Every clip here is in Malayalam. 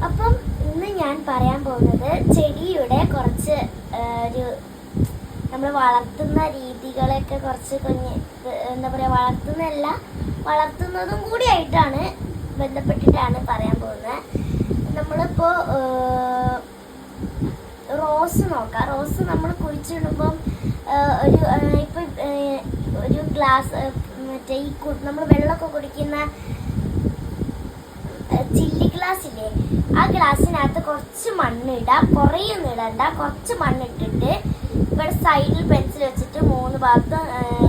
അപ്പം ഇന്ന് ഞാൻ പറയാൻ പോകുന്നത് ചെടിയുടെ കുറച്ച് ഒരു നമ്മൾ വളർത്തുന്ന രീതികളൊക്കെ കുറച്ച് എന്താ പറയുക, വളർത്തുന്നതും കൂടി ആയിട്ടാണ് ബന്ധപ്പെട്ടിട്ടാണ് പറയാൻ പോകുന്നത്. നമ്മളിപ്പോൾ റോസ് നോക്കാം. റോസ് നമ്മൾ കുഴിച്ചിടുമ്പം ഇപ്പം ഒരു ഗ്ലാസ് മറ്റേ ഈ നമ്മൾ വെള്ളമൊക്കെ കുടിക്കുന്ന ചില്ലി ഗ്ലാസ് ഇല്ലേ, ആ ഗ്ലാസ്സിനകത്ത് കുറച്ച് മണ്ണിടാം. കുറേയൊന്നും ഇടണ്ട, കുറച്ച് മണ്ണിട്ടിട്ട് ഇവിടെ സൈഡിൽ പെൻസിൽ വെച്ചിട്ട് 3 ഭാഗത്ത്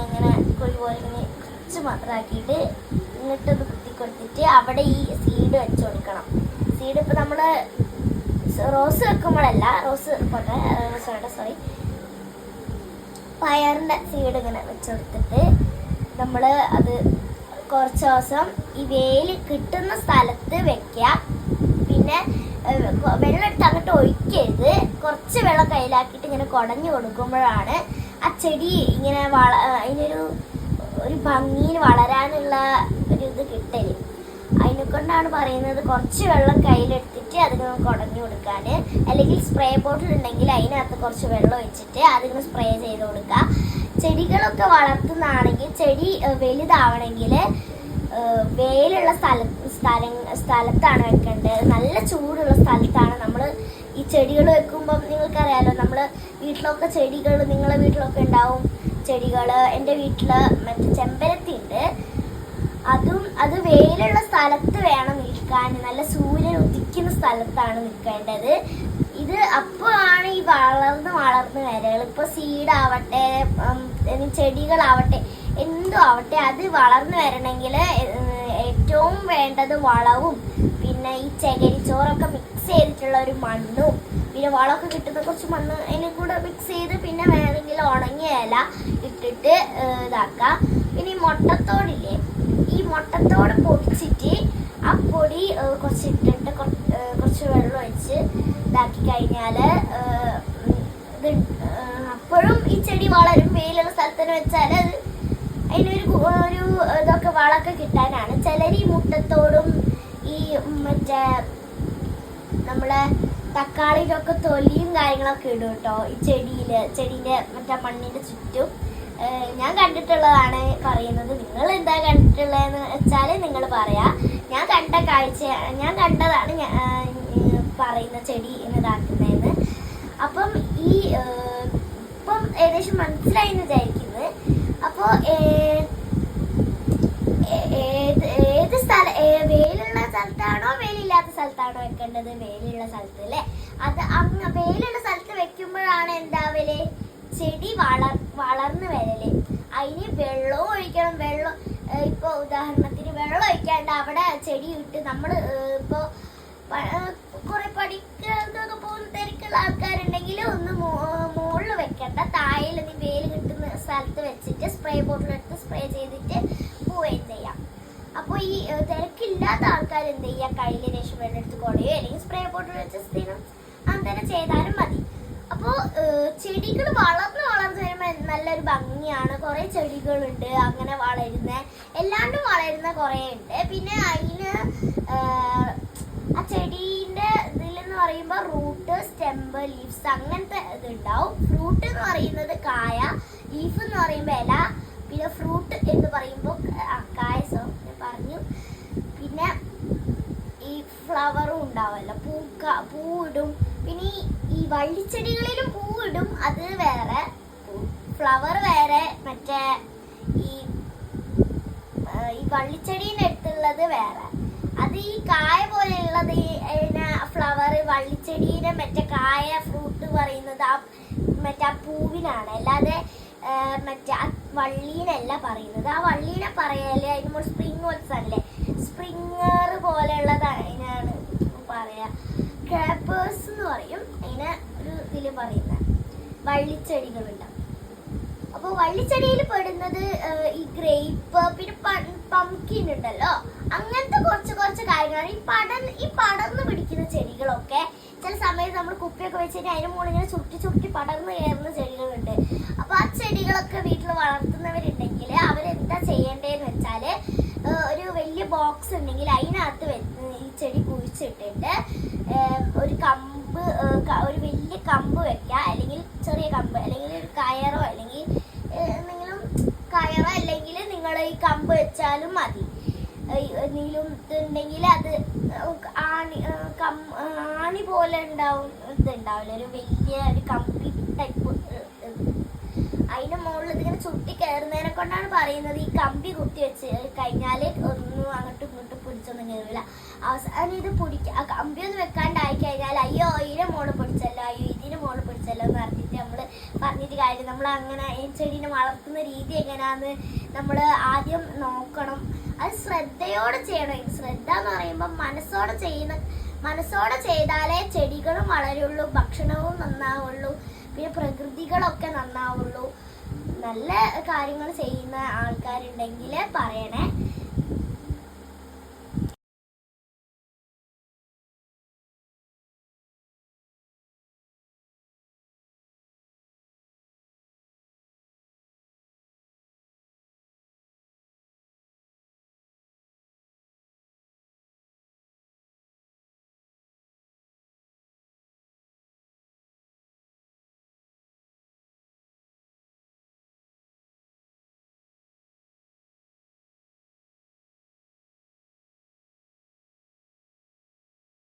ഇങ്ങനെ കുഴി പോലെ ഇങ്ങനെ കുറച്ച് മാത്രമാക്കിയിട്ട് ഇങ്ങോട്ടൊന്ന് കുത്തി കൊടുത്തിട്ട് അവിടെ ഈ സീഡ് വെച്ച് കൊടുക്കണം. സീഡ് ഇപ്പം നമ്മൾ റോസ് വെക്കുമ്പോഴല്ല, പയറിൻ്റെ സീഡ് ഇങ്ങനെ വെച്ച് കൊടുത്തിട്ട് നമ്മൾ അത് കുറച്ച് ദിവസം ഈ വെയിൽ കിട്ടുന്ന സ്ഥലത്ത് വെക്കുക. പിന്നെ വെള്ളം എടുത്ത് അങ്ങോട്ട് ഒഴിക്കരുത്. കുറച്ച് വെള്ളം കയ്യിലാക്കിയിട്ട് ഇങ്ങനെ കുടഞ്ഞു കൊടുക്കുമ്പോഴാണ് ആ ചെടി ഇങ്ങനെ അതിനൊരു ഭംഗിയിൽ വളരാനുള്ള ഒരു ഇത് കിട്ടല്. അതിനെക്കൊണ്ടാണ് പറയുന്നത് കുറച്ച് വെള്ളം കയ്യിലെടുത്തിട്ട് അതിങ്ങനെ കുടഞ്ഞു കൊടുക്കാൻ. അല്ലെങ്കിൽ സ്പ്രേ ബോട്ടിൽ ഉണ്ടെങ്കിൽ അതിനകത്ത് കുറച്ച് വെള്ളം ഒഴിച്ചിട്ട് അതിങ്ങനെ സ്പ്രേ ചെയ്ത് കൊടുക്കുക. ചെടികളൊക്കെ വളർത്തുന്നതാണെങ്കിൽ ചെടി വലുതാവണമെങ്കിൽ വെയിലുള്ള സ്ഥലത്താണ് വെക്കേണ്ടത്. നല്ല ചൂടുള്ള സ്ഥലത്താണ് നമ്മൾ ഈ ചെടികൾ വെക്കുമ്പം. നിങ്ങൾക്കറിയാലോ, നമ്മൾ വീട്ടിലൊക്കെ ചെടികൾ, നിങ്ങളെ വീട്ടിലൊക്കെ ഉണ്ടാവും ചെടികൾ. എൻ്റെ വീട്ടിൽ മറ്റേ ചെമ്പരത്തി ഉണ്ട്. അത് വെയിലുള്ള സ്ഥലത്ത് വേണം നിൽക്കാൻ. നല്ല സൂര്യൻ ഉദിക്കുന്ന സ്ഥലത്താണ് നിൽക്കേണ്ടത്. ഇത് അപ്പോഴാണ് ഈ വളർന്ന് വരകൾ. ഇപ്പോൾ സീഡാവട്ടെ, ചെടികളാവട്ടെ, എന്തോ ആവട്ടെ, അത് വളർന്നു വരണമെങ്കിൽ ഏറ്റവും വേണ്ടത് വളവും പിന്നെ ഈ ചകിരിച്ചോറൊക്കെ മിക്സ് ചെയ്തിട്ടുള്ള ഒരു മണ്ണും പിന്നെ വളമൊക്കെ കിട്ടുന്ന കുറച്ച് മണ്ണ് അതിനെ കൂടെ മിക്സ് ചെയ്ത് പിന്നെ വേണമെങ്കിൽ ഉണങ്ങിയ ഇല ഇട്ടിട്ട് ഇതാക്കാം. പിന്നെ ഈ മുട്ടത്തോടില്ലേ, ഈ മുട്ടത്തോട് പൊടിച്ചിട്ട് ആ പൊടി കുറച്ച് ഇട്ടിട്ട് കുറച്ച് വെള്ളം ഒഴിച്ച് ഇതാക്കി കഴിഞ്ഞാൽ ഇത് അപ്പോഴും ഈ ചെടി വളരും. വെയിലുള്ള സ്ഥലത്തിന് വെച്ചാൽ അത് അതിനൊരു ഇതൊക്കെ വളമൊക്കെ കിട്ടാനാണ്. ചിലർ ഈ മുട്ടത്തോടും ഈ മറ്റേ നമ്മളെ തക്കാളിയിലൊക്കെ തൊലിയും കാര്യങ്ങളൊക്കെ ഇടും കേട്ടോ ഈ ചെടീൻ്റെ മറ്റേ മണ്ണിൻ്റെ ചുറ്റും. ഞാൻ കണ്ടിട്ടുള്ളതാണ് പറയുന്നത്. നിങ്ങൾ എന്താ കണ്ടിട്ടുള്ളതെന്ന് വെച്ചാൽ നിങ്ങൾ പറയാ. ഞാൻ കണ്ടതാണ് പറയുന്ന ചെടി ഇതാക്കുന്നതെന്ന്. അപ്പം ഇപ്പം ഏകദേശം മനസ്സിലായി എന്ന് വിചാരിക്കുന്നത്. അപ്പോൾ ഏത് സ്ഥലം, വെയിലുള്ള സ്ഥലത്താണോ വെയിലില്ലാത്ത സ്ഥലത്താണോ വെക്കേണ്ടത്? വെയിലുള്ള സ്ഥലത്ത് അല്ലേ. വെയിലുള്ള സ്ഥലത്ത് വെക്കുമ്പോഴാണ് എന്താവല്, ചെടി വളർന്നു വരല്. അതിന് വെള്ളവും ഒഴിക്കണം. വെള്ളം ഇപ്പോൾ ഉദാഹരണത്തിന് വെള്ളം ഒഴിക്കാണ്ട് അവിടെ ചെടി ഇട്ട് നമ്മൾ ഇപ്പോൾ കുറെ പഠിക്കാനൊക്കെ പോകുന്ന തിരക്കുള്ള ആൾക്കാരുണ്ടെങ്കിൽ ഒന്ന് മുകളിൽ വെക്കണ്ട, താഴെയിൽ വെയിൽ കിട്ടുന്ന സ്ഥലത്ത് വെച്ചിട്ട് സ്പ്രേ ബോട്ടിലെടുത്ത് സ്പ്രേ ചെയ്തിട്ട് പോവുകയും ചെയ്യാം. അപ്പോൾ ഈ തിരക്കില്ലാത്ത ആൾക്കാർ എന്ത് ചെയ്യുക, കയ്യിൽ രേഷം വെള്ളം എടുത്ത് കുടയോ അല്ലെങ്കിൽ സ്പ്രേ ബോട്ടിൽ വെച്ച് സ്ഥിരം അങ്ങനെ ചെയ്താലും മതി. അപ്പോൾ ചെടികൾ വളർന്ന് വരുമ്പോൾ നല്ലൊരു ഭംഗിയാണ്. കുറേ ചെടികളുണ്ട് അങ്ങനെ എല്ലാണ്ടും വളരുന്ന കുറേ ഉണ്ട്. പിന്നെ അതിന് ആ ചെടീൻ്റെ ഇതിലെന്ന് പറയുമ്പോൾ റൂട്ട്, സ്റ്റെമ്പ്, ലീവ്സ് അങ്ങനത്തെ ഇതുണ്ടാവും. ഫ്രൂട്ട് എന്ന് പറയുന്നത് കായ, ലീഫ് എന്ന് പറയുമ്പോൾ ഇല, പിന്നെ ഫ്രൂട്ട് എന്ന് പറയുമ്പോൾ കായ ഞാൻ പറഞ്ഞു. പിന്നെ ഈ ഫ്ലവറും ഉണ്ടാവുമല്ലോ, പൂവിടും. പിന്നെ ഈ വള്ളിച്ചെടികളിലും പൂവിടും, അത് വേറെ. ഫ്ലവർ വേറെ, മറ്റേ ഈ വള്ളിച്ചെടീൻ്റെ അടുത്തുള്ളത് വേറെ. അത് ഈ കായ പോലെയുള്ളത് ഫ്ലവർ, വള്ളിച്ചെടീൻ്റെ മറ്റേ കായ ഫ്രൂട്ട് പറയുന്നത് മറ്റേ ആ പൂവിനാണ്. അല്ലാതെ മറ്റേ ആ വള്ളീനല്ല പറയുന്നത്. ആ വള്ളീനെ പറയല്ലേ അതിന് സ്പ്രിങ് പോലത്തെ സ്പ്രിങ്ങർ പോലെയുള്ളത് അതിനാണ് പറയാ. ക്രാപ്പേഴ്സ് എന്ന് പറയും അതിനെ ഒരു ഇതിൽ പറയുന്നത്. വള്ളിച്ചെടികളുണ്ടാവും. അപ്പോൾ വള്ളിച്ചെടിയിൽ പെടുന്നത് ഈ ഗ്രേപ്പ്, പിന്നെ പംകിൻ ഉണ്ടല്ലോ, അങ്ങനത്തെ കുറച്ച് കാര്യങ്ങളാണ്. ഈ പടർന്ന് പിടിക്കുന്ന ചെടികളൊക്കെ ചില സമയത്ത് നമ്മൾ കുപ്പിയൊക്കെ വെച്ചിട്ട് അതിന് മുകളിൽ ഇങ്ങനെ ചുരുട്ടി പടർന്ന് കയറുന്ന ചെടികളുണ്ട്. അപ്പോൾ ആ ചെടികളൊക്കെ വീട്ടിൽ വളർത്തുന്നവരുണ്ടെങ്കിൽ അവരെന്താ ചെയ്യേണ്ടതെന്ന് വെച്ചാൽ ഒരു വലിയ ബോക്സ് ബോക്സ് ഉണ്ടെങ്കിൽ അതിനകത്ത് ഈ ചെടി കുഴിച്ചിട്ടിട്ട് ഒരു കമ്പ് ഒരു വലിയ കമ്പ് വെക്കുക, അല്ലെങ്കിൽ ചെറിയ കമ്പ്, അല്ലെങ്കിൽ ഒരു കയറോ, അല്ലെങ്കിൽ എന്തെങ്കിലും കയറോ, അല്ലെങ്കിൽ നിങ്ങൾ ഈ കമ്പ് വെച്ചാലും മതി. എന്തെങ്കിലും ഇതുണ്ടെങ്കിൽ അത് ആണി പോലെ ഉണ്ടാവും, ഇതുണ്ടാവില്ല, ഒരു വലിയ ഒരു കമ്പി ടൈപ്പ്. അതിന്റെ മുകളിൽ ഇതിങ്ങനെ ചുട്ടി കയറുന്നതിനെ കൊണ്ടാണ് പറയുന്നത് ഈ കമ്പി കുത്തി വെച്ച് കഴിഞ്ഞാൽ ഒന്നും അങ്ങോട്ടും ഇങ്ങോട്ടും പിടിച്ചൊന്നും കയറില്ല. അവസാനം ഇത് കമ്പി ഒന്നും വെക്കാണ്ടായി കഴിഞ്ഞാൽ അയ്യോ ഇതിനെ മോള് പിടിച്ചല്ലോ, അയ്യോ ഇതിനെ മോള് പിടിച്ചല്ലോ എന്ന് പറഞ്ഞിട്ട് കാര്യം. നമ്മൾ അങ്ങനെ ഈ ചെടീനെ വളർത്തുന്ന രീതി എങ്ങനെയാന്ന് നമ്മൾ ആദ്യം നോക്കണം. അത് ശ്രദ്ധയോടെ ചെയ്യണം. ശ്രദ്ധ എന്ന് പറയുമ്പോൾ മനസ്സോടെ ചെയ്താലേ ചെടികളും വളരുള്ളൂ, ഭക്ഷണവും നന്നാവുള്ളൂ, പിന്നെ പ്രകൃതികളൊക്കെ നന്നാവുള്ളൂ. നല്ല കാര്യങ്ങൾ ചെയ്യുന്ന ആൾക്കാരുണ്ടെങ്കിൽ പറയണേ.